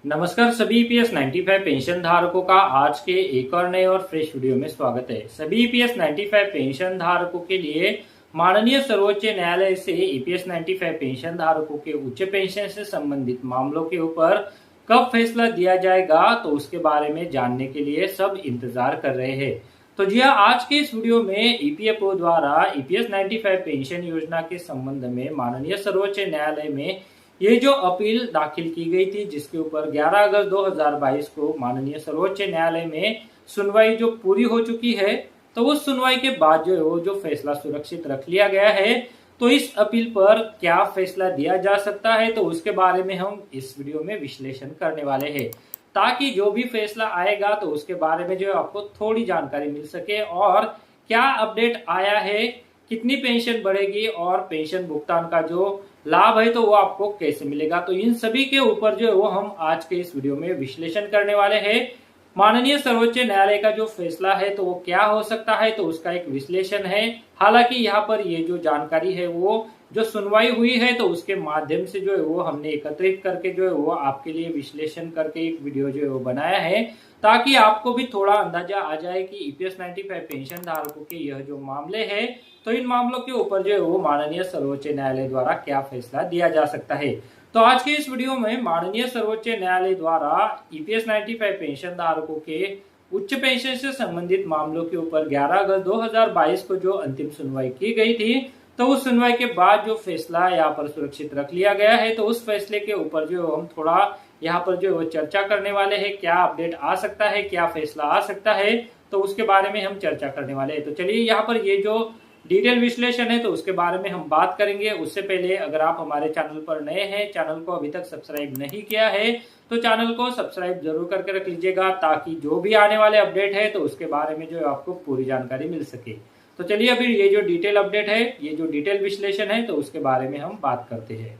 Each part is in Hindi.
नमस्कार सभी ईपीएस 95 पेंशन धारकों का आज के एक और नए और फ्रेश वीडियो में स्वागत है। सभी ईपीएस 95 पेंशन धारकों के लिए माननीय सर्वोच्च न्यायालय से ईपीएस 95 पेंशन धारकों के उच्च पेंशन से संबंधित मामलों के ऊपर कब फैसला दिया जाएगा, तो उसके बारे में जानने के लिए सब इंतजार कर रहे हैं। तो जी हाँ, आज के इस वीडियो में ईपीएफओ द्वारा ईपीएस 95 पेंशन योजना के संबंध में माननीय सर्वोच्च न्यायालय में ये जो अपील दाखिल की गई थी, जिसके ऊपर 11 अगस्त 2022 को माननीय सर्वोच्च न्यायालय में सुनवाई जो पूरी हो चुकी है, तो उस सुनवाई के बाद जो फैसला सुरक्षित रख लिया गया है, तो इस अपील पर क्या फैसला दिया जा सकता है, तो उसके बारे में हम इस वीडियो में विश्लेषण करने वाले हैं, ताकि जो भी फैसला आएगा तो उसके बारे में जो आपको थोड़ी जानकारी मिल सके और क्या अपडेट आया है, कितनी पेंशन बढ़ेगी और पेंशन भुगतान का जो लाभ है तो वो आपको कैसे मिलेगा। तो इन सभी के ऊपर जो है वो हम आज के इस वीडियो में विश्लेषण करने वाले हैं। माननीय सर्वोच्च न्यायालय का जो फैसला है तो वो क्या हो सकता है, तो उसका एक विश्लेषण है। हालांकि यहाँ पर ये जो जानकारी है वो जो सुनवाई हुई है तो उसके माध्यम से जो है वो हमने एकत्रित करके जो है वो आपके लिए विश्लेषण करके एक वीडियो जो है वो बनाया है, ताकि आपको भी थोड़ा अंदाजा आ जाए कि ईपीएस 95 पेंशन धारकों के यह जो मामले हैं, तो इन मामलों के ऊपर जो है वो माननीय सर्वोच्च न्यायालय द्वारा क्या फैसला दिया जा सकता है। तो आज के इस वीडियो में माननीय सर्वोच्च न्यायालय द्वारा ईपीएस 95 पेंशन धारकों के उच्च पेंशन से संबंधित मामलों के ऊपर 11 अगस्त 2022 को जो अंतिम सुनवाई की गई थी, तो उस सुनवाई के बाद जो फैसला यहाँ पर सुरक्षित रख लिया गया है, तो उस फैसले के ऊपर जो हम थोड़ा यहाँ पर जो चर्चा करने वाले हैं। क्या अपडेट आ सकता है, क्या फैसला आ सकता है, तो उसके बारे में हम चर्चा करने वाले हैं। तो चलिए यहाँ पर ये जो डिटेल विश्लेषण है तो उसके बारे में हम बात करेंगे। उससे पहले अगर आप हमारे चैनल पर नए हैं, चैनल को अभी तक सब्सक्राइब नहीं किया है, तो चैनल को सब्सक्राइब जरूर करके रख लीजिएगा, ताकि जो भी आने वाले अपडेट है तो उसके बारे में जो आपको पूरी जानकारी मिल सके। तो चलिए अभी ये जो डिटेल अपडेट है, ये जो डिटेल विश्लेषण है, तो उसके बारे में हम बात करते हैं।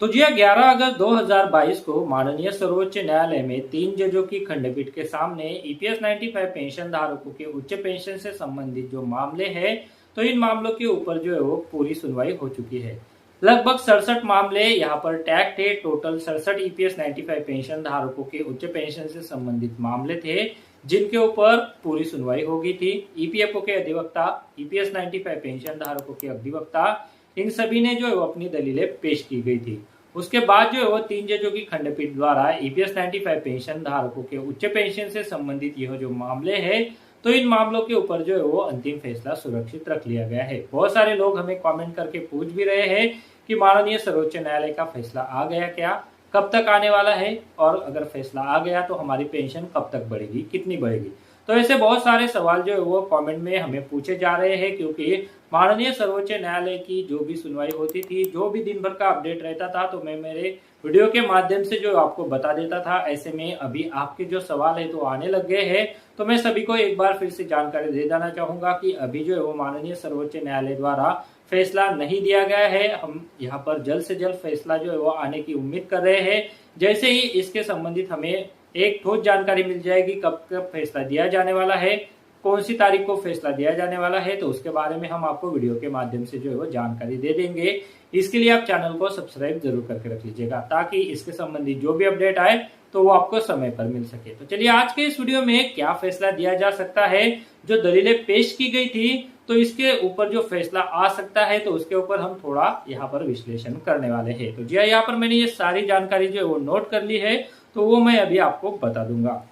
तो जी 11 अगस्त 2022 को माननीय सर्वोच्च न्यायालय में 3 जजों की खंडपीठ के सामने ईपीएस 95 पेंशन धारकों के उच्च पेंशन से संबंधित जो मामले हैं, तो इन मामलों के ऊपर जो है वो पूरी सुनवाई हो चुकी है। लगभग 67 मामले यहाँ पर टैग थे। टोटल 67 ईपीएस 95 पेंशन धारकों के उच्च पेंशन से संबंधित मामले थे, जिनके ऊपर पूरी सुनवाई हो गई थी। ईपीएफओ के अधिवक्ता, ईपीएस 95 पेंशन धारकों के अधिवक्ता, इन सभी ने जो है वो अपनी दलीलें पेश की गई थी। उसके बाद जो है वो 3 जजों की खंडपीठ द्वारा ईपीएस 95 पेंशन धारकों के उच्च पेंशन से संबंधित यह जो मामले हैं, तो इन मामलों के ऊपर जो है वो अंतिम फैसला सुरक्षित रख लिया गया है। बहुत सारे लोग हमें कमेंट करके पूछ भी रहे हैं कि माननीय सर्वोच्च न्यायालय का फैसला आ गया क्या, कब तक आने वाला है, और अगर फैसला आ गया तो हमारी पेंशन कब तक बढ़ेगी, कितनी बढ़ेगी। तो ऐसे बहुत सारे सवाल जो है वो कमेंट में हमें पूछे जा रहे हैं, क्योंकि माननीय सर्वोच्च न्यायालय की जो भी सुनवाई होती थी, जो भी दिन भर का अपडेट रहता था, तो मैं मेरे वीडियो के माध्यम से जो आपको बता देता था। ऐसे में अभी आपके जो सवाल है तो आने लग गए हैं, तो मैं सभी को एक बार फिर से जानकारी दे देना चाहूंगा कि अभी जो है वो माननीय सर्वोच्च न्यायालय द्वारा फैसला नहीं दिया गया है। हम यहाँ पर जल्द से जल्द फैसला जो है वो आने की उम्मीद कर रहे हैं। जैसे ही इसके संबंधित हमें एक ठोस जानकारी मिल जाएगी कब कब फैसला दिया जाने वाला है, कौन सी तारीख को फैसला दिया जाने वाला है, तो उसके बारे में हम आपको वीडियो के माध्यम से जो है वो जानकारी दे देंगे। इसके लिए आप चैनल को सब्सक्राइब जरूर करके रख लीजिएगा, ताकि इसके संबंधित जो भी अपडेट आए तो वो आपको समय पर मिल सके। तो चलिए आज के इस वीडियो में क्या फैसला दिया जा सकता है, जो दलीलें पेश की गई थी, तो इसके ऊपर जो फैसला आ सकता है, तो उसके ऊपर हम थोड़ा यहाँ पर विश्लेषण करने वाले हैं। तो जी यहाँ पर मैंने ये सारी जानकारी जो है वो नोट कर ली है, तो वो मैं अभी आपको बता दूंगा।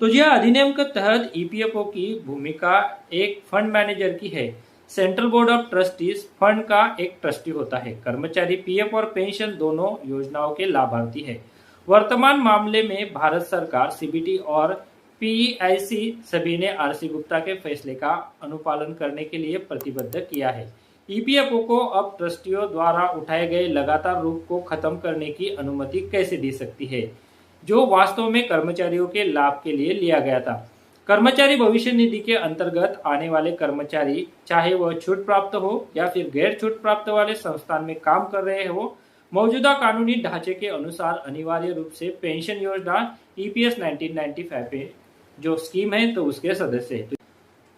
तो यह अधिनियम के तहत ईपीएफओ की भूमिका एक फंड मैनेजर की है। Central board of trustees fund का एक ट्रस्टी होता है। कर्मचारी पीएफ और पेंशन दोनों योजनाओं के लाभार्थी है। वर्तमान मामले में भारत सरकार, सीबीटी और पीईआईसी सभी ने आरसी गुप्ता के फैसले का अनुपालन करने के लिए प्रतिबद्ध किया है। ईपीएफओ को अब ट्रस्टियों द्वारा उठाए गए लगातार रूप को खत्म करने की अनुमति कैसे दी सकती है, जो वास्तव में कर्मचारियों के लाभ के लिए लिया गया था। कर्मचारी भविष्य निधि के अंतर्गत आने वाले कर्मचारी, चाहे वह छूट प्राप्त हो या फिर गैर छूट प्राप्त वाले संस्थान में काम कर रहे हो, मौजूदा कानूनी ढांचे के अनुसार अनिवार्य रूप से पेंशन योजना ईपीएस 1995 जो स्कीम है तो उसके सदस्य है।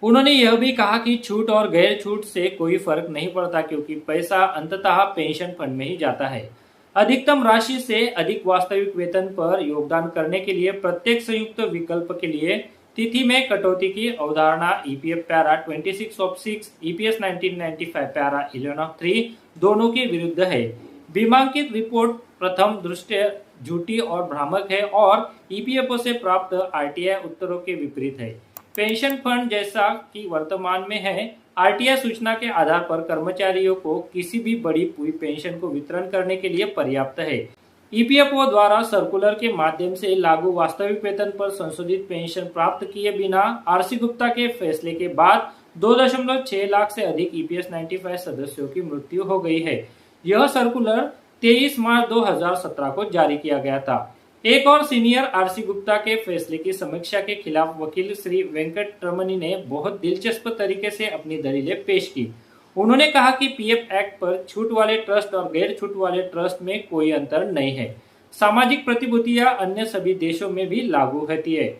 उन्होंने यह भी कहा कि छूट और गैर छूट से कोई फर्क नहीं पड़ता, क्योंकि पैसा अंततः पेंशन फंड में ही जाता है। अधिकतम राशि से अधिक वास्तविक वेतन पर योगदान करने के लिए प्रत्येक संयुक्त विकल्प के लिए तिथि में कटौती की अवधारणा EPF para 26 of 6 EPS 1995 para 11 of 3 दोनों के विरुद्ध है। बीमांकित रिपोर्ट प्रथम दृष्टया झूठी और भ्रामक है और ईपीएफओ से प्राप्त आरटीआई उत्तरों के विपरीत है। पेंशन फंड जैसा कि वर्तमान में है, आरटीआई सूचना के आधार पर कर्मचारियों को किसी भी बढ़ी हुई पेंशन को वितरण करने के लिए पर्याप्त है। ईपीएफओ द्वारा सर्कुलर के माध्यम से लागू वास्तविक वेतन पर संशोधित पेंशन प्राप्त किए बिना आरसी गुप्ता के फैसले के बाद 2.6 लाख से अधिक ईपीएस 95 सदस्यों की मृत्यु हो गई है। यह सर्कुलर 23 मार्च 2017 को जारी किया गया था। एक और सीनियर आरसी गुप्ता के फैसले की समीक्षा के खिलाफ वकील श्री वेंकट रमनी ने बहुत दिलचस्प तरीके से अपनी दलीलें पेश की। उन्होंने कहा कि पीएफ एक्ट पर छूट वाले ट्रस्ट और गैर छूट वाले ट्रस्ट में कोई अंतर नहीं है। सामाजिक प्रतिभूतियां अन्य सभी देशों में भी लागू होती है।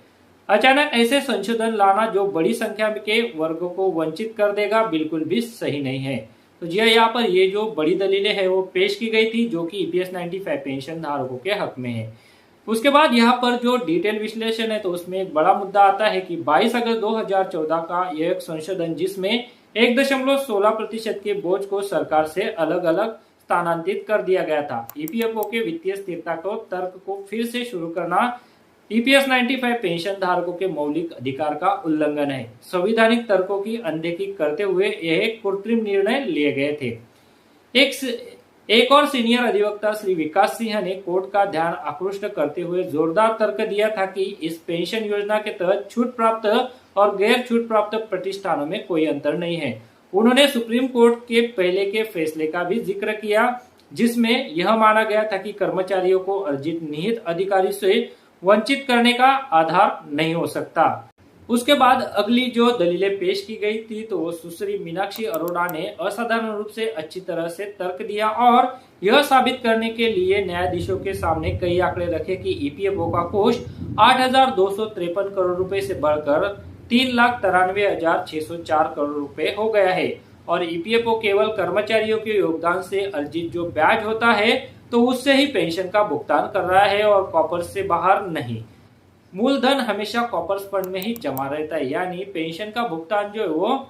अचानक ऐसे संशोधन लाना जो बड़ी संख्या के वर्गों को वंचित कर देगा, बिल्कुल भी सही नहीं है। तो जी यहाँ पर ये जो बड़ी दलीलें हैं वो पेश की गई थी, जो कि ईपीएस 95 पेंशन धारकों के हक में है। उसके बाद यहाँ पर जो डिटेल विश्लेषण है, तो उसमें एक बड़ा मुद्दा आता है कि 22 अगस्त 2014 का यह एक संशोधन जिसमें 1.16% के बोझ को सरकार से अलग अलग स्थानांतरित कर दिया गया था। ईपीएफओ के वित्तीय स्थिरता को तर्क को फिर से शुरू करना ईपीएस 95 पेंशन धारकों के मौलिक अधिकार का उल्लंघन है। संवैधानिक तर्कों की अनदेखी करते हुए यह कृत्रिम निर्णय लिए गए थे। एक और सीनियर अधिवक्ता श्री विकास सिंह ने कोर्ट का ध्यान आकृष्ट करते हुए जोरदार तर्क दिया था कि इस पेंशन योजना के तहत छूट प्राप्त और गैर छूट प्राप्त प्रतिष्ठानों में कोई अंतर नहीं है। उन्होंने सुप्रीम कोर्ट के पहले के फैसले का भी जिक्र किया, जिसमें यह माना गया था कि कर्मचारियों को अर्जित निहित अधिकारी से वंचित करने का आधार नहीं हो सकता। उसके बाद अगली जो दलीलें पेश की गई थी, तो वो सुश्री मीनाक्षी अरोड़ा ने असाधारण रूप से अच्छी तरह से तर्क दिया और यह साबित करने के लिए न्यायाधीशों के सामने कई आंकड़े रखे कि ईपीएफओ का कोष 8,253 करोड़ रुपए से बढ़कर 3,93,604 करोड़ रुपए हो गया है और ईपीएफओ केवल कर्मचारियों के योगदान से अर्जित जो ब्याज होता है तो उससे ही पेंशन का भुगतान कर रहा है और कॉपर्स से बाहर नहीं। मूलधन हमेशा कॉपर्स फंड में ही जमा रहता है, यानी पेंशन का भुगतान जो है वो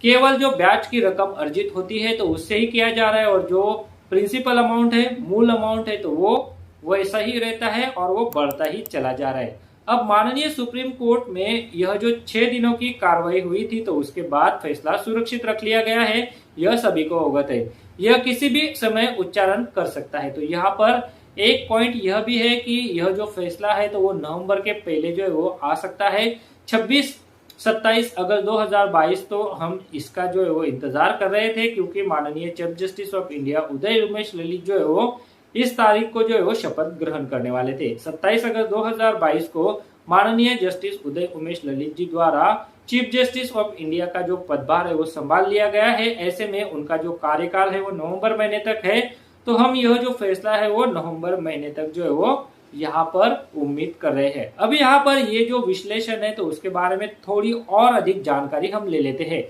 केवल जो ब्याज की रकम अर्जित होती है तो उससे ही किया जा रहा है और जो प्रिंसिपल अमाउंट है, मूल अमाउंट है, तो वो वैसा ही रहता है और वो बढ़ता ही चला जा रहा है। अब माननीय सुप्रीम कोर्ट में यह जो 6 दिनों की कार्रवाई हुई थी, तो उसके बाद फैसला सुरक्षित रख लिया गया है, यह सभी को अवगत है। यह किसी भी समय उच्चारण कर सकता है। तो यहाँ पर एक पॉइंट यह भी है कि यह जो फैसला है तो वो नवंबर के पहले जो है वो आ सकता है। 26-27 अगस्त 2022 तो हम इसका जो है वो इंतजार कर रहे थे, क्योंकि माननीय chief justice of India Uday Umesh Lalit जो है वो इस तारीख को जो है वो शपथ ग्रहण करने वाले थे। 27 अगस्त 2022 को माननीय जस्टिस उदय उमेश ललित जी द्वारा चीफ जस्टिस ऑफ इंडिया का जो पदभार है वो संभाल लिया गया है। ऐसे में उनका जो कार्यकाल है वो नवंबर महीने तक है, तो हम यह जो फैसला है वो नवंबर महीने तक जो है वो यहाँ पर उम्मीद कर रहे हैं। अब यहाँ पर ये जो विश्लेषण है तो उसके बारे में थोड़ी और अधिक जानकारी हम ले लेते हैं।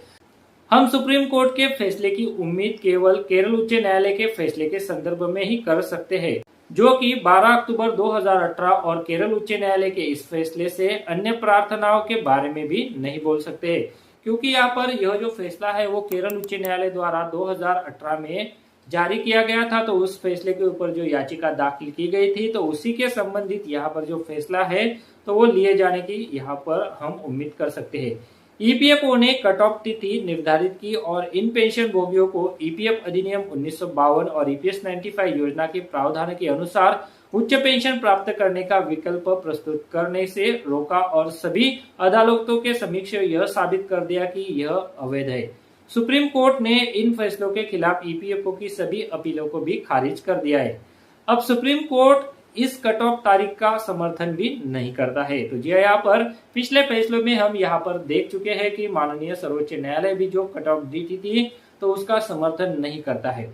हम सुप्रीम कोर्ट के फैसले की उम्मीद केवल केरल उच्च न्यायालय के फैसले के संदर्भ में ही कर सकते हैं, जो कि 12 अक्टूबर 2018 और केरल उच्च न्यायालय के इस फैसले से अन्य प्रार्थनाओं के बारे में भी नहीं बोल सकते हैं, क्योंकि यहाँ पर यह जो फैसला है वो केरल उच्च न्यायालय द्वारा 2018 में जारी किया गया था। तो उस फैसले के ऊपर जो याचिका दाखिल की गई थी तो उसी के संबंधित यहाँ पर जो फैसला है तो वो लिए जाने की यहाँ पर हम उम्मीद कर सकते हैं। ईपीएफओ ने कट ऑफ तिथि निर्धारित की और इन पेंशन भोगियों को ईपीएफ अधिनियम 1952 और ईपीएस 95 योजना के प्रावधान के अनुसार उच्च पेंशन प्राप्त करने का विकल्प प्रस्तुत करने से रोका और सभी अदालतों के समक्ष यह साबित कर दिया कि यह अवैध है। सुप्रीम कोर्ट ने इन फैसलों के खिलाफ ईपीएफओ की सभी अपीलों को भी खारिज कर दिया है। अब सुप्रीम कोर्ट इस कट ऑफ तारीख का समर्थन भी नहीं करता है। तो जी यहाँ पर पिछले फैसलों में हम यहाँ पर देख चुके हैं कि माननीय सर्वोच्च न्यायालय भी जो कट ऑफ दी थी तो उसका समर्थन नहीं करता है।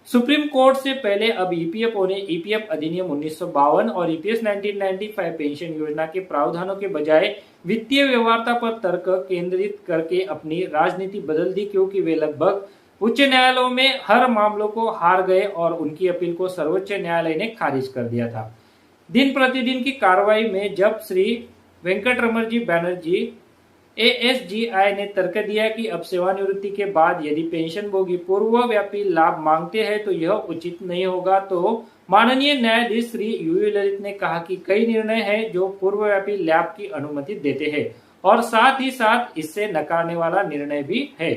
सुप्रीम कोर्ट से पहले अब ईपीएफओ ने ईपीएफ अधिनियम 1952 और ईपीएस 1995 पेंशन योजना के प्रावधानों के बजाय वित्तीय व्यवहार्यता पर तर्क केंद्रित करके अपनी राजनीति बदल दी, क्योंकि वे लगभग उच्च न्यायालयों में हर मामलों को हार गए और उनकी अपील को सर्वोच्च न्यायालय ने खारिज कर दिया था। दिन प्रतिदिन की कार्रवाई में जब श्री वेंकटरमणजी बैनर्जी एएसजीआई ने तर्क दिया कि अब सेवानिवृत्ति के बाद यदि पेंशनभोगी पूर्वव्यापी लाभ मांगते हैं तो यह उचित नहीं होगा, तो माननीय न्यायाधीश श्री यूयू ललित ने कहा कि कई निर्णय हैं जो पूर्वव्यापी लाभ की अनुमति देते हैं और साथ ही साथ इससे नकारने वाला निर्णय भी है।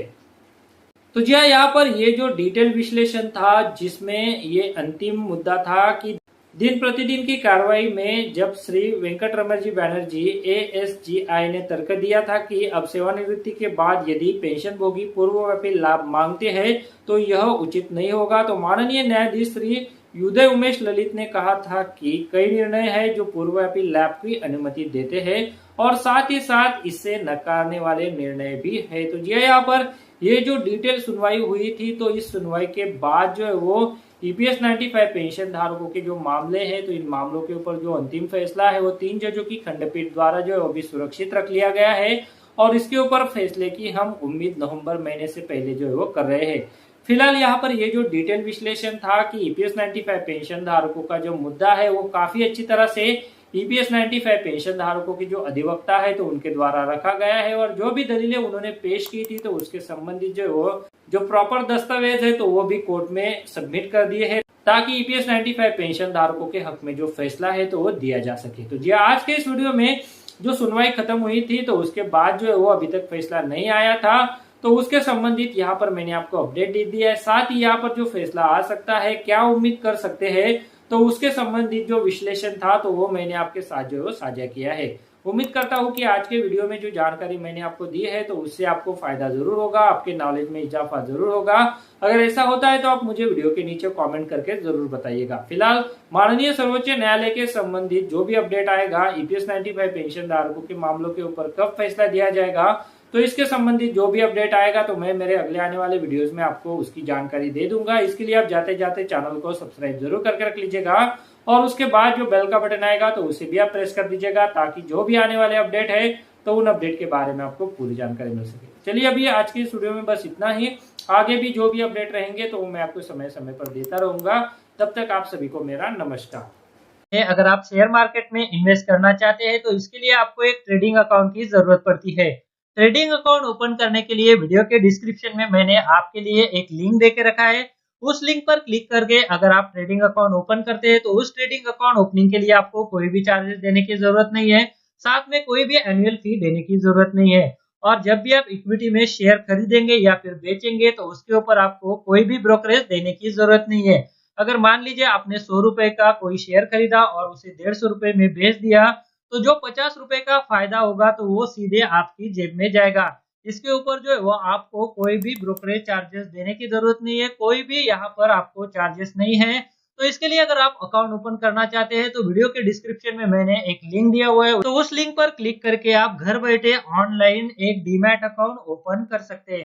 तो जी हाँ, यहाँ पर ये जो डिटेल विश्लेषण था जिसमें ये अंतिम मुद्दा था कि दिन प्रतिदिन की कार्रवाई में जब श्री वेंकटरमणजी बैनर्जी एएसजीआई ने तर्क दिया था कि अब सेवानिवृत्ति के बाद यदि पेंशनभोगी पूर्वव्यापी लाभ मांगते हैं तो यह उचित नहीं होगा, तो माननीय न्यायाधीश श्री उदय उमेश ललित ने कहा था कि कई निर्णय है जो पूर्वव्यापी लाभ की अनुमति देते हैं और साथ ही साथ इससे नकारने वाले निर्णय भी है। तो जी यहाँ पर ये जो डिटेल सुनवाई हुई थी, तो इस सुनवाई के बाद जो है वो ईपीएस 95 पेंशन धारकों के जो मामले हैं, तो इन मामलों के ऊपर जो अंतिम फैसला है वो 3 जजों की खंडपीठ द्वारा जो है वो भी सुरक्षित रख लिया गया है और इसके ऊपर फैसले की हम उम्मीद नवंबर महीने से पहले जो है वो कर रहे हैं। फिलहाल यहाँ पर ये जो डिटेल विश्लेषण था कि ईपीएस 95 पेंशन धारकों का जो मुद्दा है वो काफी अच्छी तरह से ईपीएस 95 पेंशन धारकों की जो अधिवक्ता है तो उनके द्वारा रखा गया है और जो भी दलीलें उन्होंने पेश की थी तो उसके संबंधित जो प्रॉपर दस्तावेज है तो वो भी कोर्ट में सबमिट कर दिए हैं ताकि ईपीएस 95 पेंशन धारकों के हक में जो फैसला है तो वो दिया जा सके। तो जी आज के इस वीडियो में जो सुनवाई खत्म हुई थी तो उसके बाद जो है वो अभी तक फैसला नहीं आया था, तो उसके संबंधित यहाँ पर मैंने आपको अपडेट दे दिया है। साथ ही यहाँ पर जो फैसला आ सकता है, क्या उम्मीद कर सकते हैं, तो उसके संबंधित जो विश्लेषण था तो वो मैंने आपके साथ जो है साझा किया है। उम्मीद करता हूँ कि आज के वीडियो में जो जानकारी मैंने आपको दी है तो उससे आपको फायदा जरूर होगा, आपके नॉलेज में इजाफा जरूर होगा। अगर ऐसा होता है तो आप मुझे वीडियो के नीचे कमेंट करके जरूर बताइएगा। फिलहाल माननीय सर्वोच्च न्यायालय के संबंधित जो भी अपडेट आएगा ईपीएस 95 पेंशन धारकों के मामलों के ऊपर कब फैसला दिया जाएगा, तो इसके संबंधित जो भी अपडेट आएगा तो मैं मेरे अगले आने वाले वीडियोस में आपको उसकी जानकारी दे दूंगा। इसके लिए आप जाते जाते चैनल को सब्सक्राइब जरूर करके रख लीजिएगा और उसके बाद जो बेल का बटन आएगा तो उसे भी आप प्रेस कर दीजिएगा ताकि जो भी आने वाले अपडेट है तो उन अपडेट के बारे में आपको पूरी जानकारी मिल सके। चलिए अभी आज की इस वीडियो में बस इतना ही। आगे भी जो भी अपडेट रहेंगे तो मैं आपको समय समय पर देता रहूंगा। तब तक आप सभी को मेरा नमस्कार। अगर आप शेयर मार्केट में इन्वेस्ट करना चाहते हैं तो इसके लिए आपको एक ट्रेडिंग अकाउंट की जरूरत पड़ती है। ट्रेडिंग अकाउंट ओपन करने के लिए वीडियो के डिस्क्रिप्शन में मैंने आपके लिए एक लिंक देके रखा है। उस लिंक पर क्लिक करके अगर आप ट्रेडिंग अकाउंट ओपन करते हैं तो उस ट्रेडिंग अकाउंट ओपनिंग के लिए आपको कोई भी चार्जेस देने की जरूरत नहीं है, साथ में कोई भी एनुअल फी देने की जरूरत नहीं है। और जब भी आप इक्विटी में शेयर खरीदेंगे या फिर बेचेंगे तो उसके ऊपर आपको कोई भी ब्रोकरेज देने की जरूरत नहीं है। अगर मान लीजिए आपने 100 रुपए का कोई शेयर खरीदा और उसे 150 रुपए में बेच दिया तो जो 50 रुपए का फायदा होगा तो वो सीधे आपकी जेब में जाएगा। इसके ऊपर जो है वो आपको कोई भी ब्रोकरेज चार्जेस देने की जरूरत नहीं है, कोई भी यहाँ पर आपको चार्जेस नहीं है। तो इसके लिए अगर आप अकाउंट ओपन करना चाहते हैं तो वीडियो के डिस्क्रिप्शन में मैंने एक लिंक दिया हुआ है, तो उस लिंक पर क्लिक करके आप घर बैठे ऑनलाइन एक डीमैट अकाउंट ओपन कर सकते हैं।